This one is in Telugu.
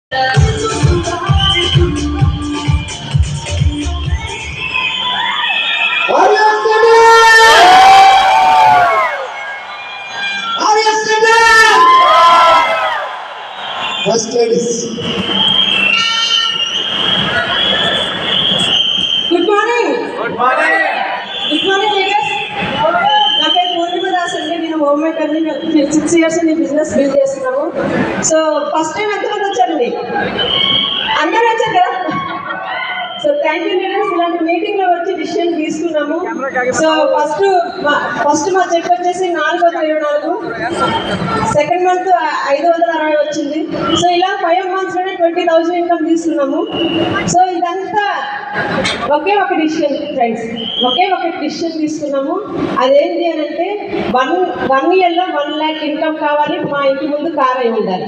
First ladies. Good morning. Good morning. Good morning, ladies. నా పేరు పూర్ణిమ దాస్ అండి. నేను హోమ్ మేకర్ని. 6 years ని బిజినెస్ బిల్డ్ చేస్తున్నాము. సో ఫస్ట్ టైం ఎంతమంది వచ్చారండి? అందరూ వచ్చారు కదా. So thank you leaders. ఇలాంటి మీటింగ్లో వచ్చి డిసిషన్ తీసుకున్నాము. సో ఫస్ట్ మా చెక్ వచ్చేసి 424, సెకండ్ మంత్ 560 వచ్చింది. సో ఇలా 5 monthsలోనే 20,000 ఇన్కమ్ తీసుకున్నాము. సో ఇదంతా ఒకే ఒక డిసిషన్ ఫ్రెండ్స్, ఒకే ఒక డిసిషన్ తీసుకున్నాము. అదేంటి అని అంటే 1 yearలో 1 lakh ఇన్కమ్ కావాలి, మా ఇంటి ముందు కార్ అయి ఉండాలి.